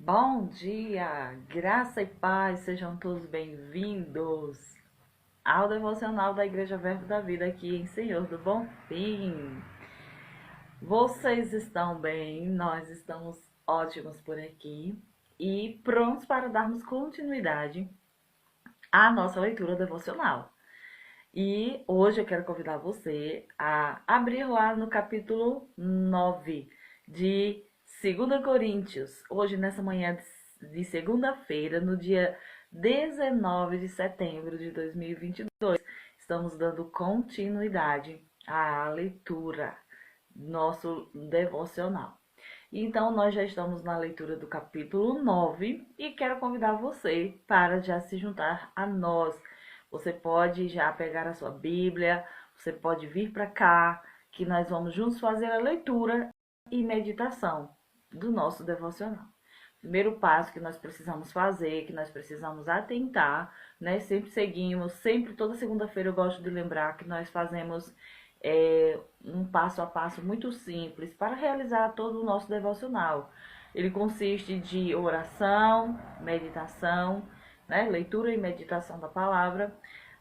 Bom dia, graça e paz, sejam todos bem-vindos ao devocional da Igreja Verbo da Vida aqui em Senhor do Bom Fim. Vocês estão bem? Nós estamos ótimos por aqui e prontos para darmos continuidade à nossa leitura devocional. E hoje eu quero convidar você a abrir lá no capítulo 9 de 2 Coríntios. Hoje, nessa manhã de segunda-feira, no dia 19 de setembro de 2022, estamos dando continuidade à leitura do nosso devocional. Então, nós já estamos na leitura do capítulo 9 e quero convidar você para já se juntar a nós. Você pode já pegar a sua Bíblia, você pode vir para cá, que nós vamos juntos fazer a leitura e meditação do nosso devocional. Primeiro passo que nós precisamos fazer, que nós precisamos atentar, né? Sempre toda segunda-feira eu gosto de lembrar que nós fazemos um passo a passo muito simples para realizar todo o nosso devocional. Ele consiste de oração, meditação, né? Leitura e meditação da palavra,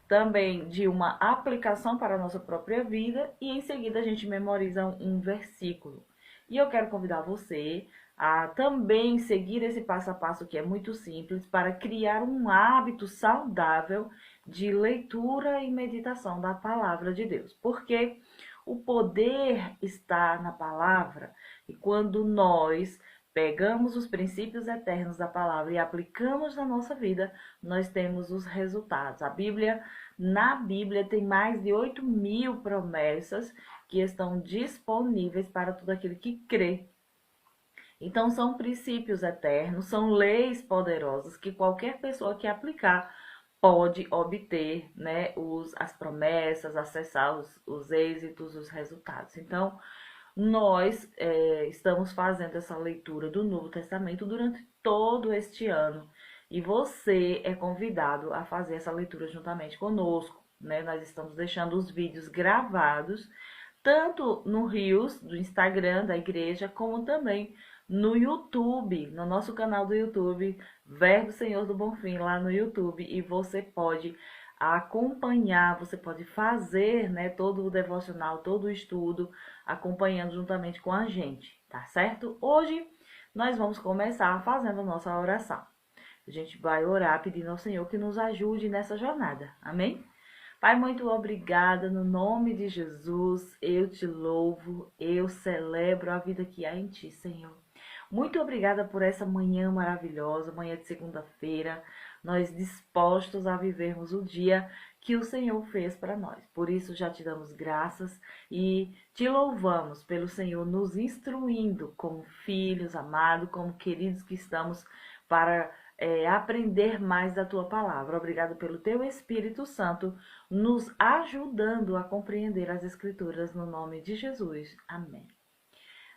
também de uma aplicação para a nossa própria vida e em seguida a gente memoriza um versículo. E eu quero convidar você a também seguir esse passo a passo que é muito simples para criar um hábito saudável de leitura e meditação da palavra de Deus. Porque o poder está na palavra e quando nós pegamos os princípios eternos da palavra e aplicamos na nossa vida, nós temos os resultados. Na Bíblia tem mais de 8.000 promessas que estão disponíveis para todo aquele que crê. Então, são princípios eternos, são leis poderosas que qualquer pessoa que aplicar pode obter, né, as promessas, acessar os êxitos, os resultados. Então, nós estamos fazendo essa leitura do Novo Testamento durante todo este ano e você é convidado a fazer essa leitura juntamente conosco, né? Nós estamos deixando os vídeos gravados tanto no Reels do Instagram da igreja, como também no YouTube, no nosso canal do YouTube, Verbo Senhor do Bom Fim, lá no YouTube, e você pode acompanhar, você pode fazer, né, todo o devocional, todo o estudo, acompanhando juntamente com a gente, tá certo? Hoje nós vamos começar fazendo a nossa oração. A gente vai orar pedindo ao Senhor que nos ajude nessa jornada, amém? Pai, muito obrigada, no nome de Jesus, eu te louvo, eu celebro a vida que há em ti, Senhor. Muito obrigada por essa manhã maravilhosa, manhã de segunda-feira, nós dispostos a vivermos o dia que o Senhor fez para nós. Por isso já te damos graças e te louvamos pelo Senhor nos instruindo como filhos amados, como queridos que estamos para aprender mais da tua palavra. Obrigado pelo teu Espírito Santo nos ajudando a compreender as Escrituras no nome de Jesus. Amém.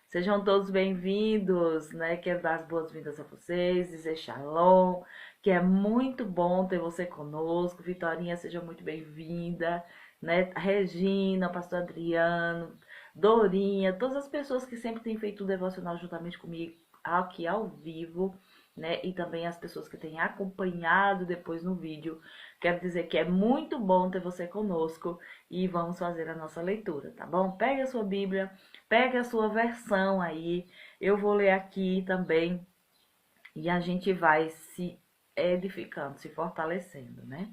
Sejam todos bem-vindos, né? Quero dar as boas-vindas a vocês, dizer shalom, que é muito bom ter você conosco. Vitorinha, seja muito bem-vinda, né? Regina, pastor Adriano, Dorinha, todas as pessoas que sempre têm feito o devocional juntamente comigo aqui ao vivo, né? E também as pessoas que têm acompanhado depois no vídeo. Quero dizer que é muito bom ter você conosco e vamos fazer a nossa leitura, tá bom? Pegue a sua Bíblia, pegue a sua versão aí. Eu vou ler aqui também e a gente vai se edificando, se fortalecendo, né?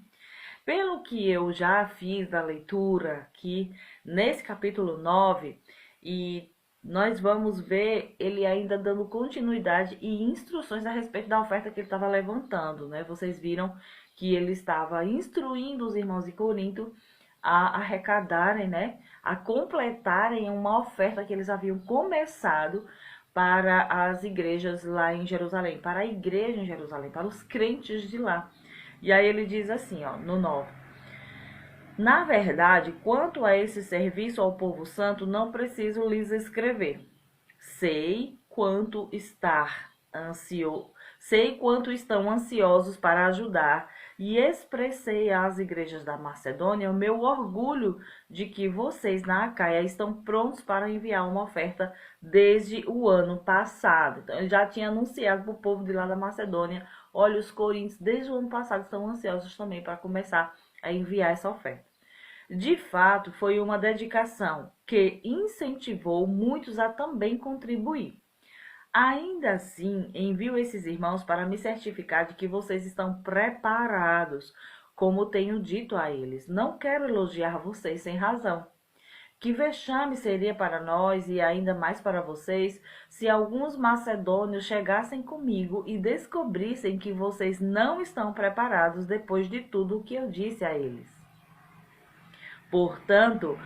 Pelo que eu já fiz da leitura aqui nesse capítulo 9 e nós vamos ver ele ainda dando continuidade e instruções a respeito da oferta que ele estava levantando, né? Vocês viram que ele estava instruindo os irmãos de Corinto a arrecadarem, né? A completarem uma oferta que eles haviam começado para as igrejas lá em Jerusalém, para a igreja em Jerusalém, para os crentes de lá. E aí ele diz assim, ó, no 9. Na verdade, quanto a esse serviço ao povo santo, não preciso lhes escrever. Sei quanto Sei quanto estão ansiosos para ajudar e expressei às igrejas da Macedônia o meu orgulho de que vocês na Acaia estão prontos para enviar uma oferta desde o ano passado. Então, ele já tinha anunciado para o povo de lá da Macedônia: olha, os coríntios desde o ano passado estão ansiosos também para começar a enviar essa oferta. De fato, foi uma dedicação que incentivou muitos a também contribuir. Ainda assim, envio esses irmãos para me certificar de que vocês estão preparados, como tenho dito a eles. Não quero elogiar vocês sem razão. Que vexame seria para nós e ainda mais para vocês se alguns macedônios chegassem comigo e descobrissem que vocês não estão preparados depois de tudo o que eu disse a eles. Portanto,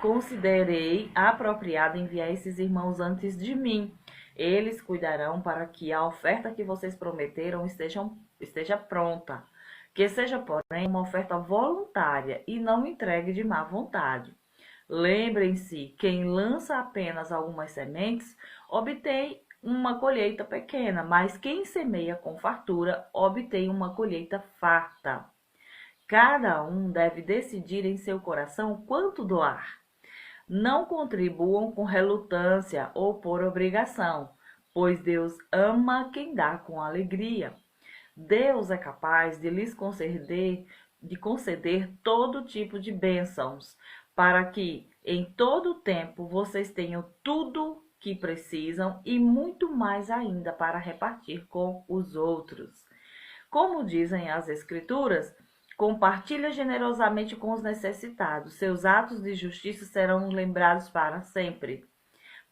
considerei apropriado enviar esses irmãos antes de mim. Eles cuidarão para que a oferta que vocês prometeram esteja pronta. Que seja, porém, uma oferta voluntária e não entregue de má vontade. Lembrem-se, quem lança apenas algumas sementes obtém uma colheita pequena, mas quem semeia com fartura obtém uma colheita farta. Cada um deve decidir em seu coração quanto doar. Não contribuam com relutância ou por obrigação, pois Deus ama quem dá com alegria. Deus é capaz de lhes conceder todo tipo de bênçãos, para que em todo tempo vocês tenham tudo que precisam e muito mais ainda para repartir com os outros. Como dizem as Escrituras, compartilha generosamente com os necessitados. Seus atos de justiça serão lembrados para sempre.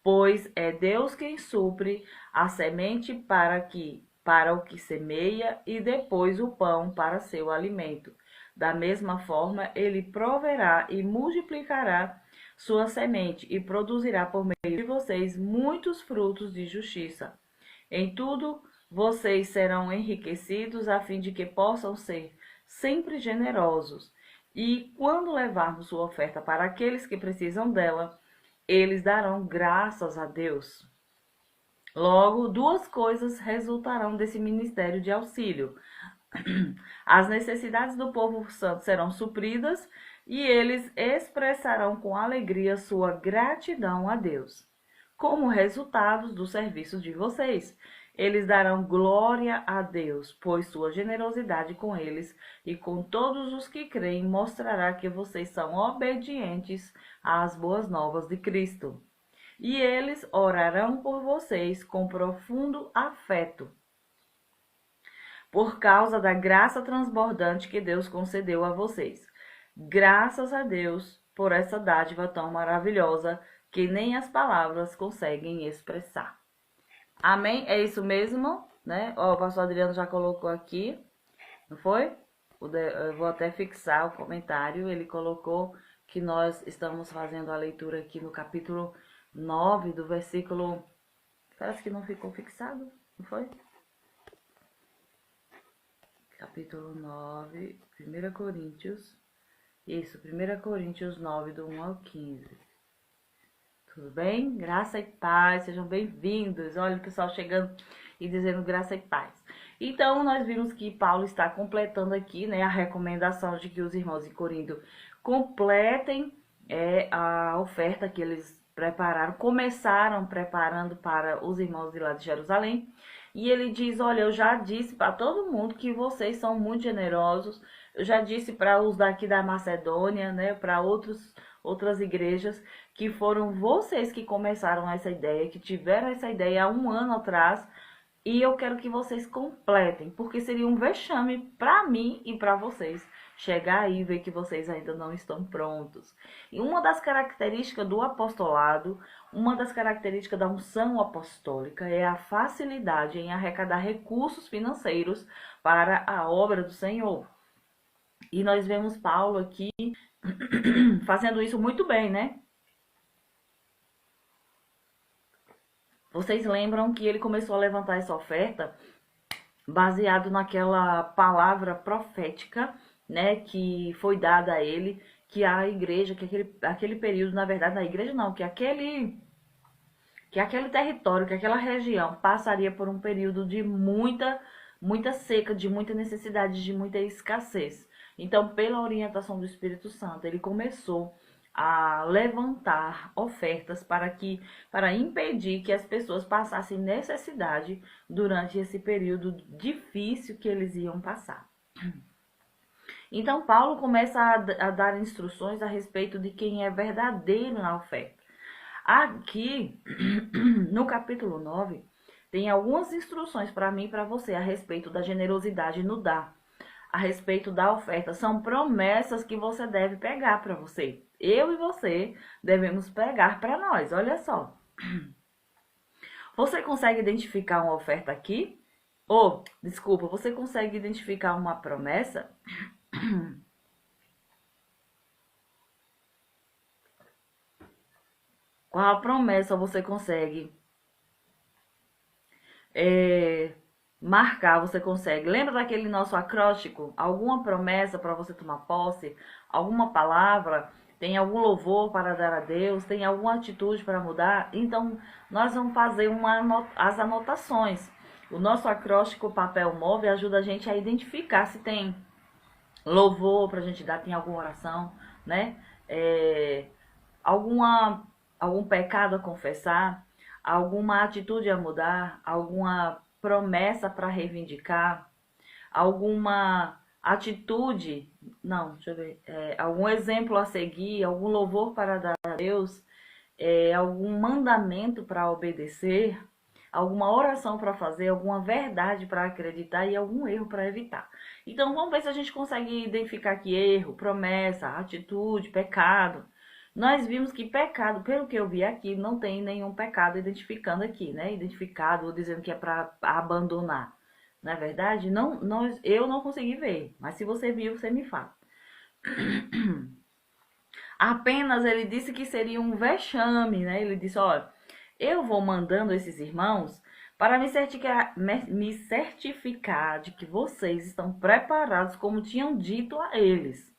Pois é Deus quem supre a semente para o que semeia e depois o pão para seu alimento. Da mesma forma, ele proverá e multiplicará sua semente e produzirá por meio de vocês muitos frutos de justiça. Em tudo, vocês serão enriquecidos a fim de que possam ser sempre generosos, e quando levarmos sua oferta para aqueles que precisam dela, eles darão graças a Deus. Logo, duas coisas resultarão desse ministério de auxílio. As necessidades do povo santo serão supridas e eles expressarão com alegria sua gratidão a Deus. Como resultado dos serviços de vocês, eles darão glória a Deus, pois sua generosidade com eles e com todos os que creem mostrará que vocês são obedientes às boas novas de Cristo. E eles orarão por vocês com profundo afeto, por causa da graça transbordante que Deus concedeu a vocês. Graças a Deus por essa dádiva tão maravilhosa que nem as palavras conseguem expressar. Amém? É isso mesmo, né? Ó, o pastor Adriano já colocou aqui, não foi? Eu vou até fixar o comentário. Ele colocou que nós estamos fazendo a leitura aqui no capítulo 9 do versículo... Parece que não ficou fixado, não foi? Capítulo 9, 1 Coríntios. Isso, 1 Coríntios 9, do 1 ao 15. Tudo bem? Graça e paz, sejam bem-vindos. Olha o pessoal chegando e dizendo graça e paz. Então, nós vimos que Paulo está completando aqui, né, a recomendação de que os irmãos em Corinto completem a oferta que eles prepararam, começaram preparando para os irmãos de lá de Jerusalém. E ele diz, olha, eu já disse para todo mundo que vocês são muito generosos. Eu já disse para os daqui da Macedônia, né, para outras igrejas, que foram vocês que começaram essa ideia, que tiveram essa ideia há um ano atrás, e eu quero que vocês completem, porque seria um vexame para mim e para vocês chegar aí e ver que vocês ainda não estão prontos. E uma das características do apostolado, uma das características da unção apostólica é a facilidade em arrecadar recursos financeiros para a obra do Senhor. E nós vemos Paulo aqui fazendo isso muito bem, né? Vocês lembram que ele começou a levantar essa oferta baseado naquela palavra profética, né, que foi dada a ele, que a igreja, que aquele período, na verdade, na igreja não, que aquele que aquele território, que aquela região passaria por um período de muita seca, de muita necessidade, de muita escassez. Então, pela orientação do Espírito Santo, ele começou a levantar ofertas para impedir que as pessoas passassem necessidade durante esse período difícil que eles iam passar. Então, Paulo começa a dar instruções a respeito de quem é verdadeiro na oferta. Aqui, no capítulo 9, tem algumas instruções para mim e para você a respeito da generosidade no dar, a respeito da oferta. São promessas que você deve pegar para você. Eu e você devemos pegar para nós. Olha só. Você consegue identificar uma oferta aqui? Desculpa, você consegue identificar uma promessa? Qual a promessa você consegue marcar, você consegue? Lembra daquele nosso acróstico? Alguma promessa para você tomar posse? Alguma palavra? Tem algum louvor para dar a Deus? Tem alguma atitude para mudar? Então, nós vamos fazer as anotações. O nosso acróstico papel move ajuda a gente a identificar se tem louvor para a gente dar, tem alguma oração, né? Algum pecado a confessar, alguma atitude a mudar, alguma promessa para reivindicar, alguma atitude, não, deixa eu ver, algum exemplo a seguir, algum louvor para dar a Deus, algum mandamento para obedecer, alguma oração para fazer, alguma verdade para acreditar e algum erro para evitar. Então vamos ver se a gente consegue identificar aqui erro, promessa, atitude, pecado. Nós vimos que pecado, pelo que eu vi aqui, não tem nenhum pecado identificando aqui, né? Identificado ou dizendo que é para abandonar. Na verdade, eu não consegui ver, mas se você viu, você me fala. Apenas ele disse que seria um vexame, né? Ele disse, olha, eu vou mandando esses irmãos para me certificar de que vocês estão preparados como tinham dito a eles.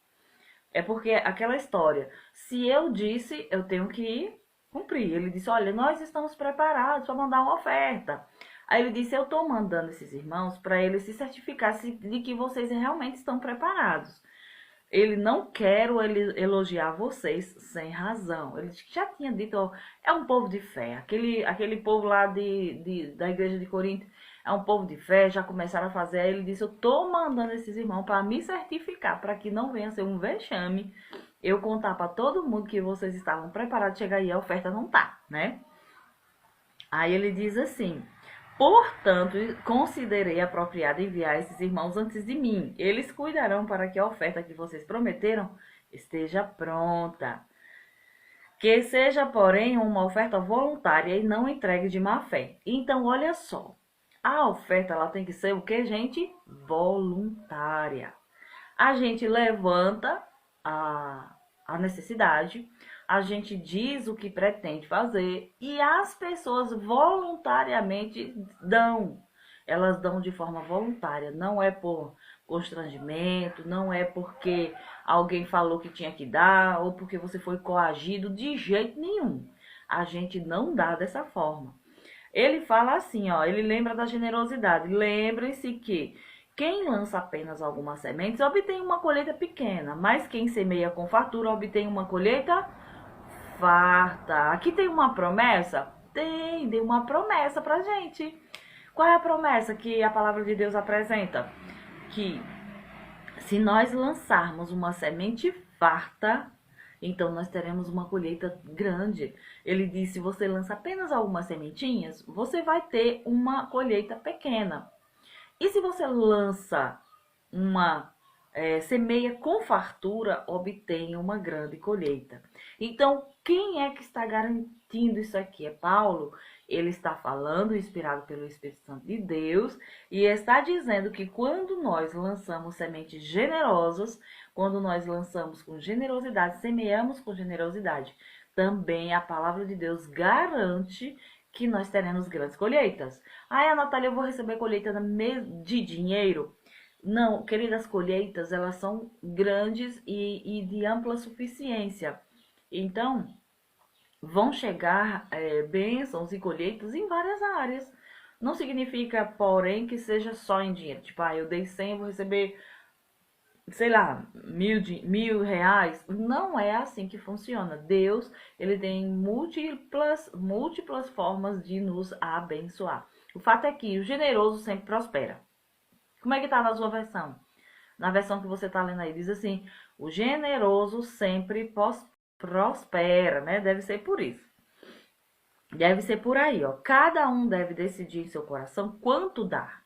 É porque aquela história, se eu disse, eu tenho que cumprir. Ele disse, olha, nós estamos preparados para mandar uma oferta. Aí ele disse, eu estou mandando esses irmãos para eles se certificar de que vocês realmente estão preparados. Ele não quer elogiar vocês sem razão. Ele já tinha dito, ó, é um povo de fé. Aquele povo lá da igreja de Corinto é um povo de fé, já começaram a fazer. Aí ele disse, eu tô mandando esses irmãos para me certificar, para que não venha ser um vexame eu contar para todo mundo que vocês estavam preparados, chegar aí a oferta não tá, né? Aí ele diz assim, portanto, considerei apropriado enviar esses irmãos antes de mim. Eles cuidarão para que a oferta que vocês prometeram esteja pronta. Que seja, porém, uma oferta voluntária e não entregue de má fé. Então, olha só. A oferta ela tem que ser o que, gente? Voluntária. A gente levanta a necessidade, a gente diz o que pretende fazer e as pessoas voluntariamente dão. Elas dão de forma voluntária, não é por constrangimento, não é porque alguém falou que tinha que dar ou porque você foi coagido, de jeito nenhum. A gente não dá dessa forma. Ele fala assim, ó, ele lembra da generosidade. Lembrem-se que quem lança apenas algumas sementes obtém uma colheita pequena, mas quem semeia com fartura obtém uma colheita farta. Aqui tem uma promessa? Tem uma promessa pra gente. Qual é a promessa que a palavra de Deus apresenta? Que se nós lançarmos uma semente farta, então nós teremos uma colheita grande. Ele diz, se você lança apenas algumas sementinhas, você vai ter uma colheita pequena. E se você lança semeia com fartura, obtém uma grande colheita. Então, quem é que está garantindo isso aqui? É Paulo. Ele está falando, inspirado pelo Espírito Santo de Deus, e está dizendo que quando nós lançamos sementes generosas, quando nós lançamos com generosidade, semeamos com generosidade, também a palavra de Deus garante que nós teremos grandes colheitas. Ah, Natália, eu vou receber colheita de dinheiro? Não, queridas, colheitas, elas são grandes e de ampla suficiência. Então, vão chegar bênçãos e colheitas em várias áreas. Não significa, porém, que seja só em dinheiro. Tipo, eu dei 100, eu vou receber, sei lá, R$ 1.000. Não é assim que funciona. Deus, ele tem múltiplas formas de nos abençoar. O fato é que o generoso sempre prospera. Como é que tá na sua versão? Na versão que você tá lendo aí, diz assim: o generoso sempre prospera, né? Deve ser por isso. Deve ser por aí, ó. Cada um deve decidir em seu coração quanto dar.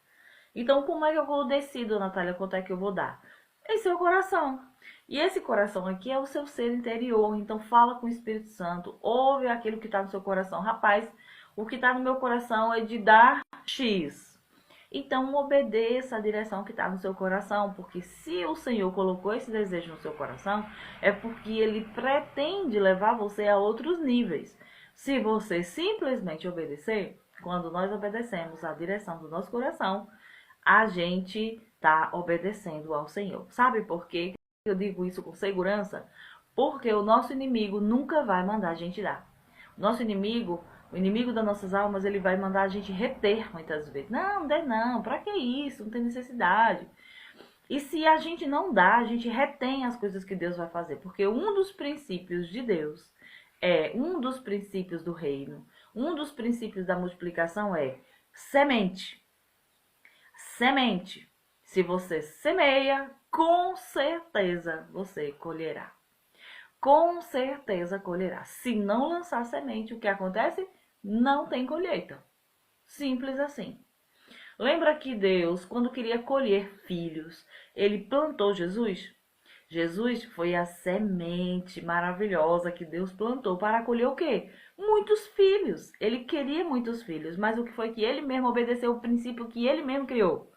Então, como é que eu decido, Natália, quanto é que eu vou dar? Em seu coração. E esse coração aqui é o seu ser interior. Então, fala com o Espírito Santo. Ouve aquilo que está no seu coração. Rapaz, o que está no meu coração é de dar X. Então, obedeça a direção que está no seu coração. Porque se o Senhor colocou esse desejo no seu coração, é porque Ele pretende levar você a outros níveis. Se você simplesmente obedecer, quando nós obedecemos a direção do nosso coração, a gente está obedecendo ao Senhor. Sabe por quê eu digo isso com segurança? Porque o nosso inimigo nunca vai mandar a gente dar. O nosso inimigo, o inimigo das nossas almas, ele vai mandar a gente reter muitas vezes. Não, não dê não, pra que isso? Não tem necessidade. E se a gente não dá, a gente retém as coisas que Deus vai fazer. Porque um dos princípios de Deus um dos princípios do reino, um dos princípios da multiplicação é semente. Semente. Se você semeia, com certeza você colherá. Com certeza colherá. Se não lançar semente, o que acontece? Não tem colheita. Simples assim. Lembra que Deus, quando queria colher filhos, ele plantou Jesus? Jesus foi a semente maravilhosa que Deus plantou para colher o quê? Muitos filhos. Ele queria muitos filhos, mas o que foi que ele mesmo obedeceu o princípio que ele mesmo criou?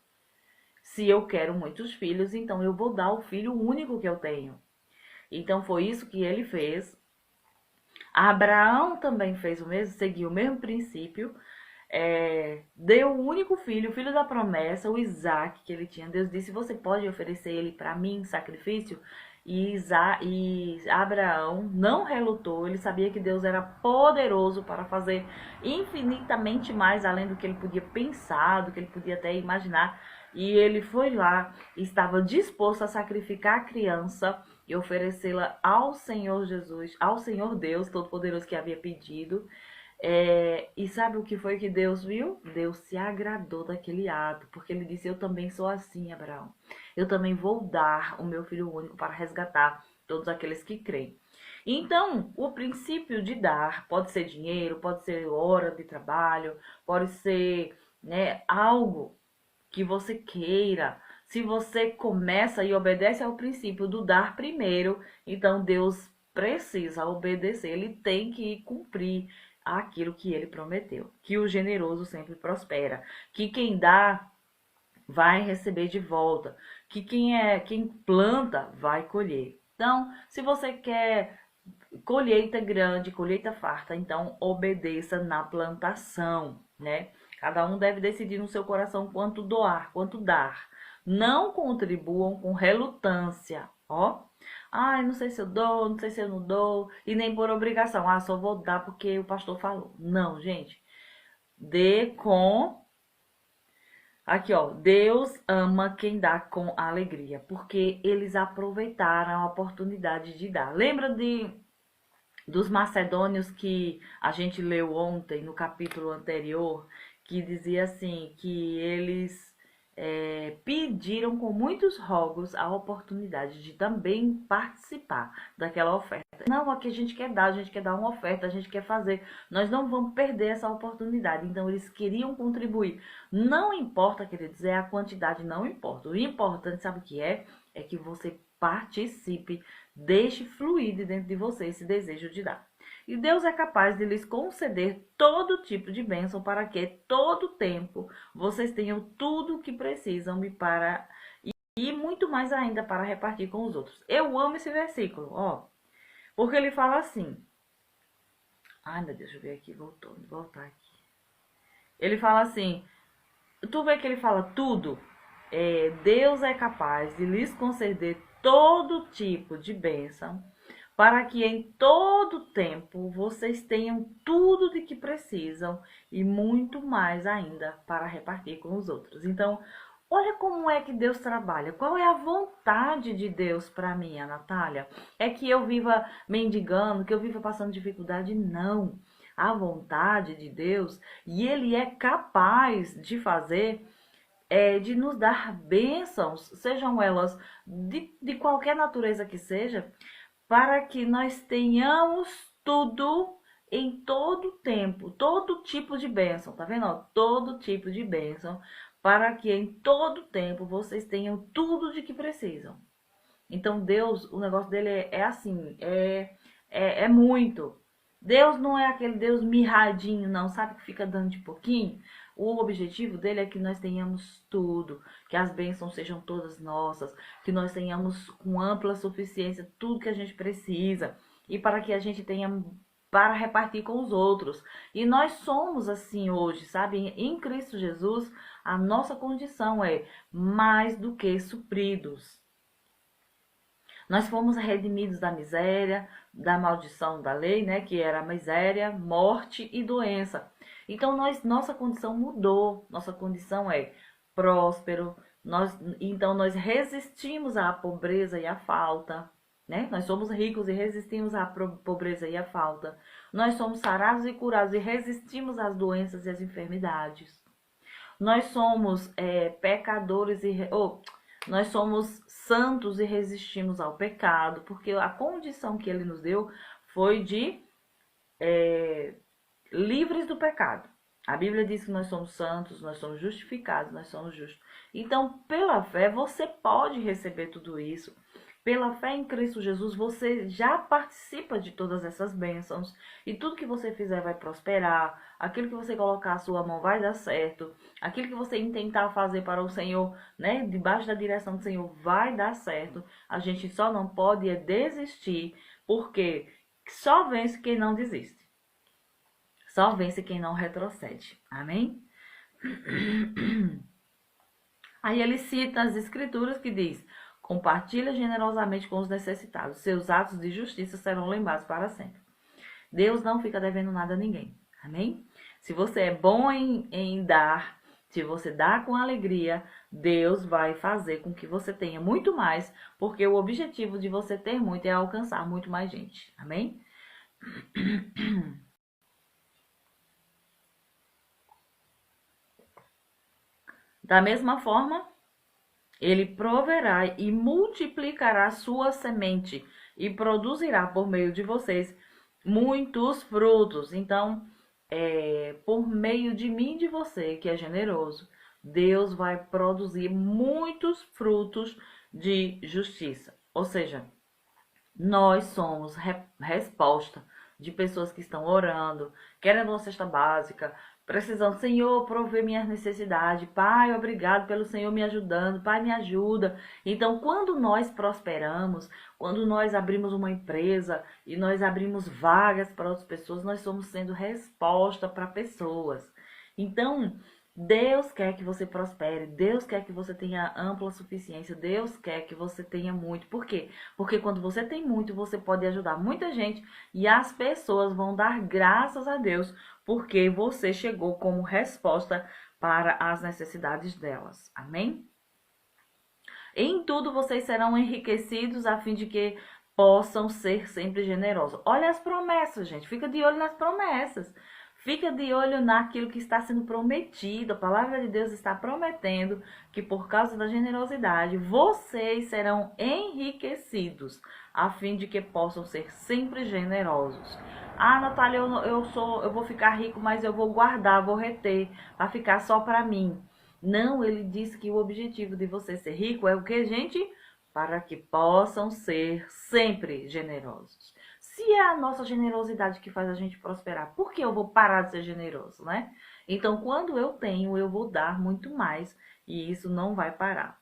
Se eu quero muitos filhos, então eu vou dar o filho único que eu tenho. Então foi isso que ele fez. Abraão também fez o mesmo, seguiu o mesmo princípio. Deu o único filho, o filho da promessa, o Isaac que ele tinha. Deus disse: você pode oferecer ele para mim em sacrifício? E Abraão não relutou. Ele sabia que Deus era poderoso para fazer infinitamente mais além do que ele podia pensar, do que ele podia até imaginar. E ele foi lá, estava disposto a sacrificar a criança e oferecê-la ao Senhor Jesus, ao Senhor Deus Todo-Poderoso que havia pedido. E sabe o que foi que Deus viu? Deus se agradou daquele ato, porque ele disse: eu também sou assim, Abraão. Eu também vou dar o meu filho único para resgatar todos aqueles que creem. Então, o princípio de dar pode ser dinheiro, pode ser hora de trabalho, pode ser, né, algo que você queira. Se você começa e obedece ao princípio do dar primeiro, então Deus precisa obedecer, ele tem que cumprir aquilo que ele prometeu. Que o generoso sempre prospera, que quem dá vai receber de volta, que quem planta vai colher. Então, se você quer colheita grande, colheita farta, então obedeça na plantação, né? Cada um deve decidir no seu coração quanto doar, quanto dar. Não contribuam com relutância, ó. Não sei se eu dou, não sei se eu não dou, e nem por obrigação. Só vou dar porque o pastor falou. Não, gente. Dê com. Aqui, ó. Deus ama quem dá com alegria, porque eles aproveitaram a oportunidade de dar. Lembra dos macedônios que a gente leu ontem no capítulo anterior, que dizia assim, que eles pediram com muitos rogos a oportunidade de também participar daquela oferta. Não, aqui a gente quer dar uma oferta, a gente quer fazer, nós não vamos perder essa oportunidade. Então eles queriam contribuir. Não importa, queridos, a quantidade, não importa. O importante, sabe o que é? É que você participe, deixe fluir de dentro de você esse desejo de dar. E Deus é capaz de lhes conceder todo tipo de bênção para que todo tempo vocês tenham tudo o que precisam e muito mais ainda para repartir com os outros. Eu amo esse versículo, ó, porque ele fala assim. Ai, meu Deus, deixa eu ver aqui, voltar aqui. Ele fala assim, tu vê que ele fala tudo? Deus é capaz de lhes conceder todo tipo de bênção para que em todo tempo vocês tenham tudo de que precisam e muito mais ainda para repartir com os outros. Então, olha como é que Deus trabalha. Qual é a vontade de Deus para mim, a Natália? É que eu viva mendigando, que eu viva passando dificuldade? Não. A vontade de Deus, e Ele é capaz de fazer, de nos dar bênçãos, sejam elas de qualquer natureza que seja, para que nós tenhamos tudo em todo tempo, todo tipo de bênção, tá vendo? Ó, todo tipo de bênção, para que em todo tempo vocês tenham tudo de que precisam. Então Deus, o negócio dele é assim, é muito. Deus não é aquele Deus mirradinho, não, sabe, que fica dando de pouquinho. O objetivo dele é que nós tenhamos tudo, que as bênçãos sejam todas nossas, que nós tenhamos com ampla suficiência tudo que a gente precisa e para que a gente tenha para repartir com os outros. E nós somos assim hoje, sabe? Em Cristo Jesus, a nossa condição é mais do que supridos. Nós fomos redimidos da miséria, da maldição da lei, né, que era a miséria, morte e doença. Então nossa condição mudou, nossa condição é próspero. Então nós resistimos à pobreza e à falta, né? Nós somos ricos e resistimos à pobreza e à falta. Nós somos sarados e curados e resistimos às doenças e às enfermidades. Nós somos pecadores nós somos santos e resistimos ao pecado, porque a condição que ele nos deu foi de livres do pecado. A Bíblia diz que nós somos santos, nós somos justificados, nós somos justos. Então, pela fé, você pode receber tudo isso. Pela fé em Cristo Jesus, você já participa de todas essas bênçãos. E tudo que você fizer vai prosperar. Aquilo que você colocar a sua mão vai dar certo. Aquilo que você intentar fazer para o Senhor, né, debaixo da direção do Senhor, vai dar certo. A gente só não pode desistir, porque só vence quem não desiste. Só vence quem não retrocede. Amém? Aí ele cita as escrituras que diz: compartilha generosamente com os necessitados. Seus atos de justiça serão lembrados para sempre. Deus não fica devendo nada a ninguém. Amém? Se você é bom em dar, se você dá com alegria, Deus vai fazer com que você tenha muito mais, porque o objetivo de você ter muito é alcançar muito mais gente. Amém? Da mesma forma, ele proverá e multiplicará sua semente e produzirá por meio de vocês muitos frutos. Então, por meio de mim e de você, que é generoso, Deus vai produzir muitos frutos de justiça. Ou seja, nós somos resposta de pessoas que estão orando, querendo uma cesta básica, precisando, Senhor, prover minhas necessidades. Pai, obrigado pelo Senhor me ajudando. Pai, me ajuda. Então, quando nós prosperamos, quando nós abrimos uma empresa e nós abrimos vagas para outras pessoas, nós estamos sendo resposta para pessoas. Então, Deus quer que você prospere, Deus quer que você tenha ampla suficiência, Deus quer que você tenha muito. Por quê? Porque quando você tem muito, você pode ajudar muita gente e as pessoas vão dar graças a Deus, porque você chegou como resposta para as necessidades delas. Amém? Em tudo vocês serão enriquecidos a fim de que possam ser sempre generosos. Olha as promessas, gente. Fica de olho nas promessas. Fica de olho naquilo que está sendo prometido. A palavra de Deus está prometendo que por causa da generosidade, vocês serão enriquecidos, a fim de que possam ser sempre generosos. Ah, Natália, eu vou ficar rico, mas eu vou guardar, vou reter, para ficar só para mim. Não, ele disse que o objetivo de você ser rico é o que, gente? Para que possam ser sempre generosos. Se é a nossa generosidade que faz a gente prosperar, por que eu vou parar de ser generoso, né? Então, quando eu tenho, eu vou dar muito mais e isso não vai parar.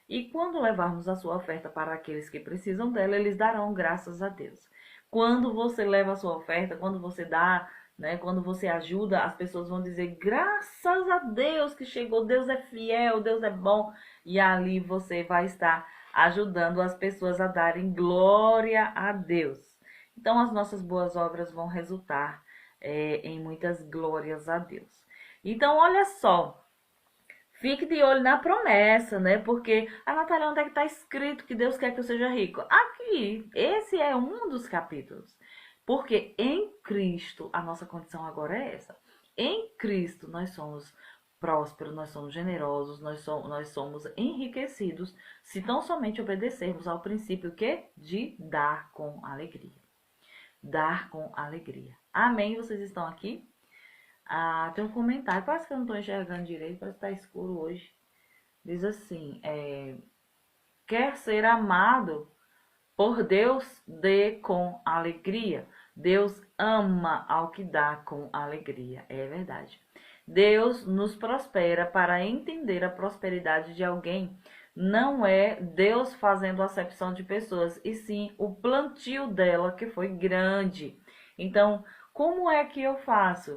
E quando levarmos a sua oferta para aqueles que precisam dela, eles darão graças a Deus. Quando você leva a sua oferta, quando você dá, né, quando você ajuda, as pessoas vão dizer: graças a Deus que chegou, Deus é fiel, Deus é bom. E ali você vai estar ajudando as pessoas a darem glória a Deus. Então as nossas boas obras vão resultar em muitas glórias a Deus. Então, olha só, fique de olho na promessa, né? Porque, a Natália, onde é que está escrito que Deus quer que eu seja rico? Aqui, esse é um dos capítulos. Porque em Cristo, a nossa condição agora é essa. Em Cristo, nós somos prósperos, nós somos generosos, nós somos enriquecidos, se tão somente obedecermos ao princípio que de dar com alegria. Dar com alegria. Amém? Vocês estão aqui? Ah, tem um comentário, parece que eu não estou enxergando direito, parece que está escuro hoje. Diz assim, quer ser amado por Deus, dê com alegria. Deus ama ao que dá com alegria. É verdade. Deus nos prospera para entender a prosperidade de alguém. Não é Deus fazendo acepção de pessoas, e sim o plantio dela que foi grande. Então, como é que eu faço?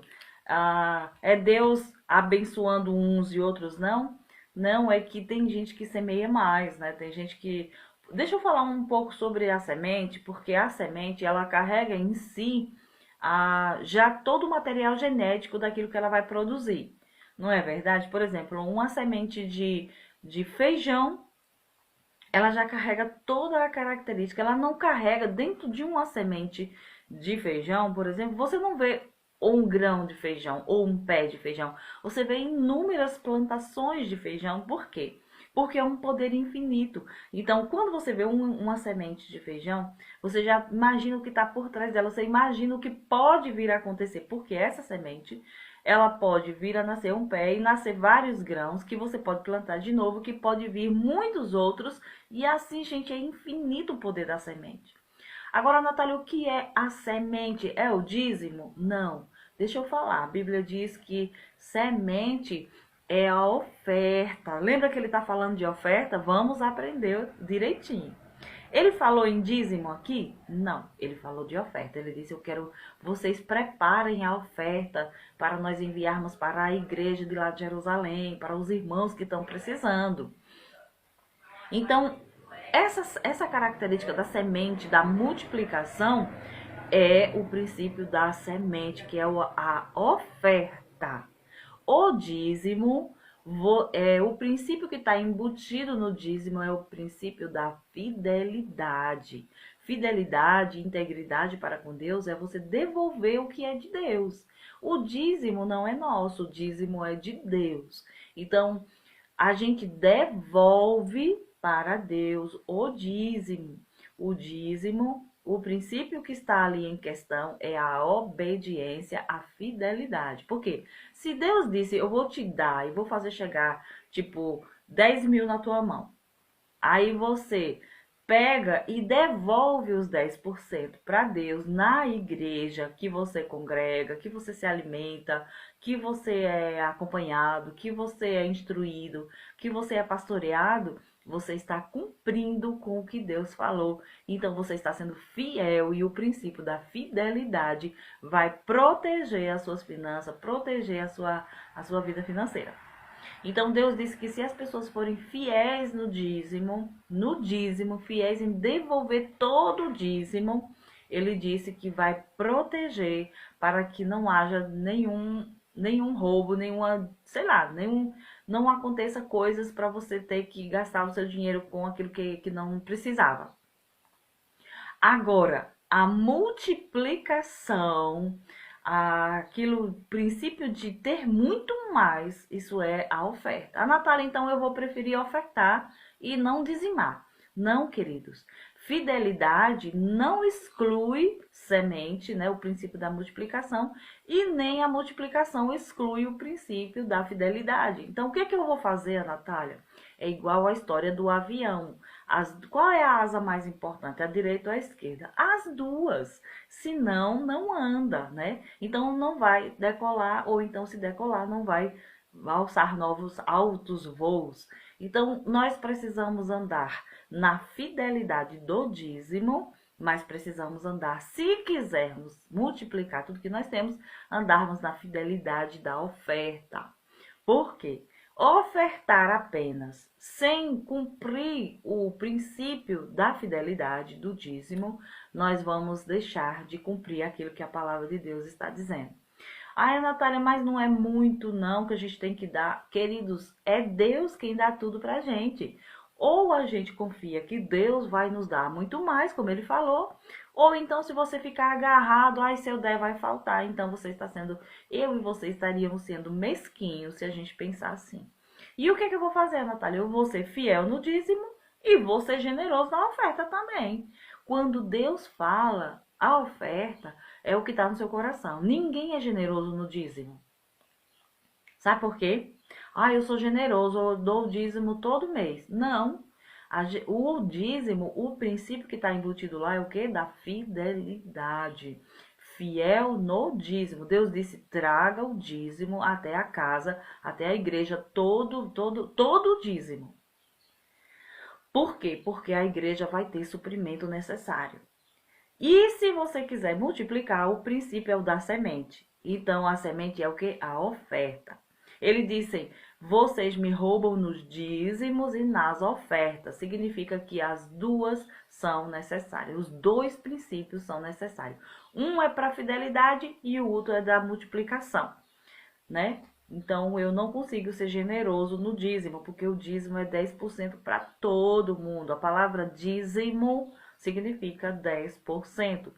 É Deus abençoando uns e outros não? Não, é que tem gente que semeia mais, né? Tem gente que... Deixa eu falar um pouco sobre a semente, porque a semente, ela carrega em si já todo o material genético daquilo que ela vai produzir. Não é verdade? Por exemplo, uma semente de feijão, ela já carrega toda a característica. Ela não carrega dentro de uma semente de feijão, por exemplo, você não vê um grão de feijão ou um pé de feijão. Você vê inúmeras plantações de feijão. Por quê? Porque é um poder infinito. Então, quando você vê uma semente de feijão, você já imagina o que está por trás dela. Você imagina o que pode vir a acontecer. Porque essa semente, ela pode vir a nascer um pé e nascer vários grãos que você pode plantar de novo, que pode vir muitos outros. E assim, gente, é infinito o poder da semente. Agora, Natália, o que é a semente? É o dízimo? Não. Deixa eu falar. A Bíblia diz que semente é a oferta. Lembra que ele está falando de oferta? Vamos aprender direitinho. Ele falou em dízimo aqui? Não, ele falou de oferta. Ele disse, eu quero vocês preparem a oferta para nós enviarmos para a igreja de lá de Jerusalém, para os irmãos que estão precisando. Então, essa característica da semente, da multiplicação, é o princípio da semente, que é a oferta. O dízimo, o princípio que está embutido no dízimo é o princípio da fidelidade. Fidelidade, integridade para com Deus é você devolver o que é de Deus. O dízimo não é nosso, o dízimo é de Deus. Então, a gente devolve para Deus o dízimo. O dízimo, o princípio que está ali em questão é a obediência, a fidelidade. Por quê? Se Deus disse, eu vou te dar e vou fazer chegar, tipo, 10 mil na tua mão. Aí você pega e devolve os 10% para Deus na igreja que você congrega, que você se alimenta, que você é acompanhado, que você é instruído, que você é pastoreado. Você está cumprindo com o que Deus falou. Então você está sendo fiel, e o princípio da fidelidade vai proteger as suas finanças, proteger a sua vida financeira. Então Deus disse que se as pessoas forem fiéis no dízimo, fiéis em devolver todo o dízimo, ele disse que vai proteger para que não haja nenhum roubo, nenhuma, sei lá, não aconteça coisas para você ter que gastar o seu dinheiro com aquilo que não precisava. Agora, a multiplicação, aquilo, princípio de ter muito mais, isso é a oferta. A Natália, então, eu vou preferir ofertar e não dizimar. Não, queridos. Fidelidade não exclui semente, né, o princípio da multiplicação, e nem a multiplicação exclui o princípio da fidelidade. Então, o que é que eu vou fazer, Natália? É igual à história do avião. Qual é a asa mais importante? A direita ou a esquerda? As duas. Senão, não anda, né? Então, não vai decolar, ou então, se decolar, não vai alçar novos altos voos. Então, nós precisamos andar na fidelidade do dízimo, mas precisamos andar, se quisermos multiplicar tudo que nós temos, andarmos na fidelidade da oferta. Por quê? ofertar apenas, sem cumprir o princípio da fidelidade do dízimo, nós vamos deixar de cumprir aquilo que a palavra de Deus está dizendo. Ai, Natália, mas não é muito não que a gente tem que dar. Queridos, é Deus quem dá tudo pra gente. Ou a gente confia que Deus vai nos dar muito mais, como ele falou, ou então se você ficar agarrado, ai, se eu der vai faltar. Então você está sendo, eu e você estaríamos sendo mesquinhos se a gente pensar assim. E o que eu vou fazer, Natália? Eu vou ser fiel no dízimo e vou ser generoso na oferta também. Quando Deus fala a oferta, é o que está no seu coração. Ninguém é generoso no dízimo. Sabe por quê? Ah, eu sou generoso, eu dou o dízimo todo mês. Não. O dízimo, o princípio que está embutido lá é o quê? Da fidelidade. Fiel no dízimo. Deus disse, traga o dízimo até a casa, até a igreja, todo o dízimo. Por quê? Porque a igreja vai ter suprimento necessário. E se você quiser multiplicar, o princípio é o da semente. Então, a semente é o quê? A oferta. Ele disse, vocês me roubam nos dízimos e nas ofertas. Significa que as duas são necessárias. Os dois princípios são necessários. Um é para fidelidade e o outro é da multiplicação, né? Então, eu não consigo ser generoso no dízimo, porque o dízimo é 10% para todo mundo. A palavra dízimo significa 10%.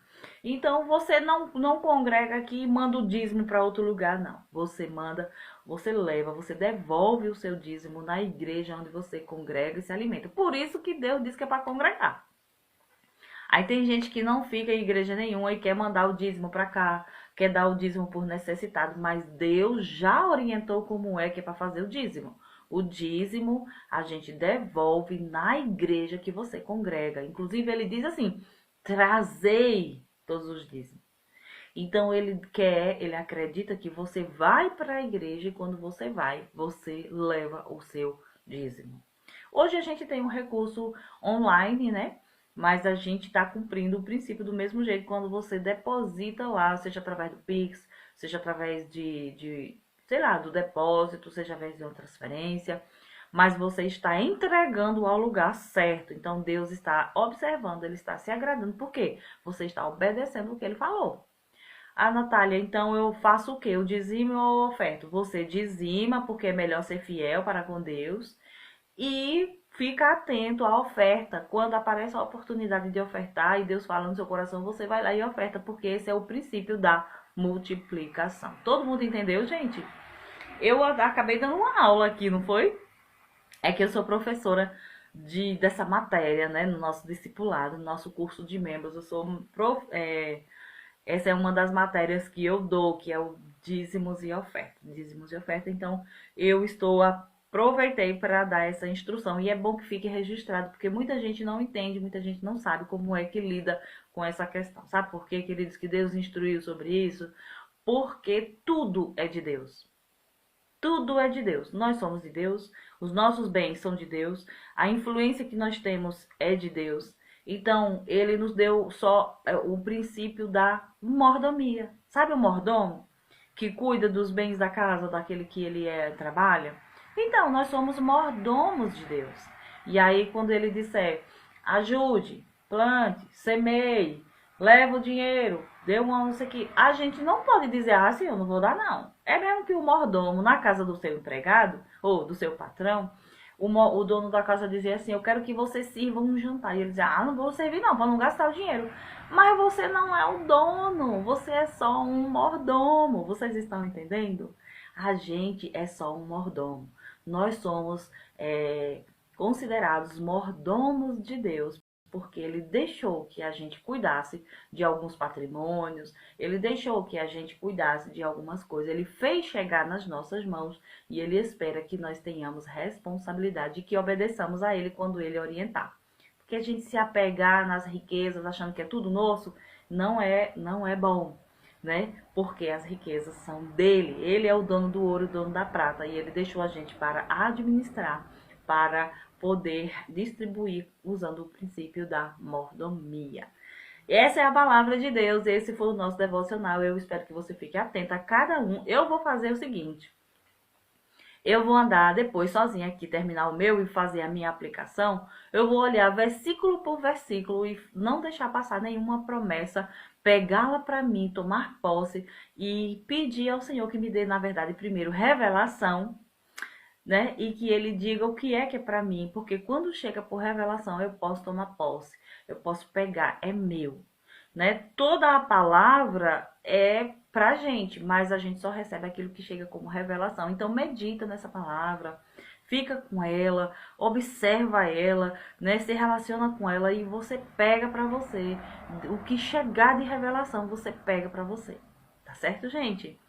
Então, você não congrega aqui e manda o dízimo para outro lugar, não. Você manda, você leva, você devolve o seu dízimo na igreja onde você congrega e se alimenta. Por isso que Deus diz que é para congregar. Aí tem gente que não fica em igreja nenhuma e quer mandar o dízimo para cá, quer dar o dízimo por necessitado, mas Deus já orientou como é que é para fazer o dízimo. O dízimo a gente devolve na igreja que você congrega. Inclusive ele diz assim, trazei todos os dízimos. Então ele acredita que você vai para a igreja e quando você vai, você leva o seu dízimo. Hoje a gente tem um recurso online, né? Mas a gente está cumprindo o princípio do mesmo jeito quando você deposita lá, seja através do Pix, seja através sei lá, do depósito, seja através de uma transferência, mas você está entregando ao lugar certo. Então Deus está observando, ele está se agradando, por quê? Você está obedecendo o que ele falou. Ah, Natália, então eu faço o quê? Eu dizimo ou oferto? Você dizima, porque é melhor ser fiel para com Deus, e fica atento à oferta. Quando aparece a oportunidade de ofertar e Deus fala no seu coração, você vai lá e oferta, porque esse é o princípio da multiplicação. Todo mundo entendeu, gente? Eu acabei dando uma aula aqui, não foi? É que eu sou professora dessa matéria, né? No nosso discipulado, no nosso curso de membros. Eu sou essa é uma das matérias que eu dou, que é o dízimos e oferta. Dízimos e oferta, então eu aproveitei para dar essa instrução. E é bom que fique registrado, porque muita gente não entende, muita gente não sabe como é que lida com essa questão. Sabe por quê, queridos, que Deus instruiu sobre isso? Porque tudo é de Deus. Tudo é de Deus. Nós somos de Deus, os nossos bens são de Deus, a influência que nós temos é de Deus. Então, ele nos deu só o princípio da mordomia. Sabe o mordomo que cuida dos bens da casa, daquele que ele trabalha? Então, nós somos mordomos de Deus. E aí, quando ele disser, ajude, plante, semeie, leva o dinheiro, dê uma não sei o que, a gente não pode dizer, assim, eu não vou dar, não. É mesmo que o mordomo, na casa do seu empregado, ou do seu patrão, o dono da casa dizia assim, eu quero que você sirva um jantar. E ele dizia, não vou servir não, para não gastar o dinheiro. Mas você não é o dono, você é só um mordomo. Vocês estão entendendo? A gente é só um mordomo. Nós somos considerados mordomos de Deus, porque ele deixou que a gente cuidasse de alguns patrimônios, ele deixou que a gente cuidasse de algumas coisas, ele fez chegar nas nossas mãos e ele espera que nós tenhamos responsabilidade e que obedeçamos a ele quando ele orientar. Porque a gente se apegar nas riquezas achando que é tudo nosso, não é bom, né? Porque as riquezas são dele, ele é o dono do ouro, o dono da prata e ele deixou a gente para administrar, para poder distribuir usando o princípio da mordomia. Essa é a palavra de Deus, esse foi o nosso devocional. Eu espero que você fique atento a cada um. Eu vou fazer o seguinte, Eu vou andar depois sozinha aqui, terminar o meu e fazer a minha aplicação. Eu vou olhar versículo por versículo e não deixar passar nenhuma promessa, pegá-la para mim, tomar posse e pedir ao Senhor que me dê, na verdade, primeiro revelação, né? E que ele diga o que é para mim, porque quando chega por revelação eu posso tomar posse, eu posso pegar, é meu, né? Toda a palavra é pra gente, mas a gente só recebe aquilo que chega como revelação. Então medita nessa palavra, fica com ela, observa ela, né? Se relaciona com ela e você pega pra você. O que chegar de revelação, você pega pra você. Tá certo, gente?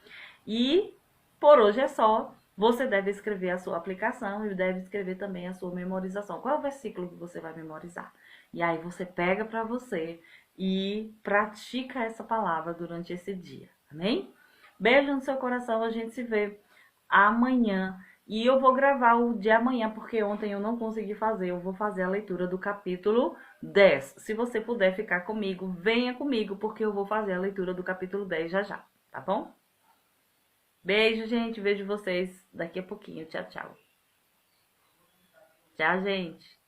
E por hoje é só. Você deve escrever a sua aplicação e deve escrever também a sua memorização. Qual é o versículo que você vai memorizar? E aí você pega para você e pratica essa palavra durante esse dia. Amém? Beijo no seu coração. A gente se vê amanhã. E eu vou gravar o de amanhã, porque ontem eu não consegui fazer. Eu vou fazer a leitura do capítulo 10. Se você puder ficar comigo, venha comigo, porque eu vou fazer a leitura do capítulo 10 já já. Tá bom? Beijo, gente. Vejo vocês daqui a pouquinho. Tchau, tchau. Tchau, gente.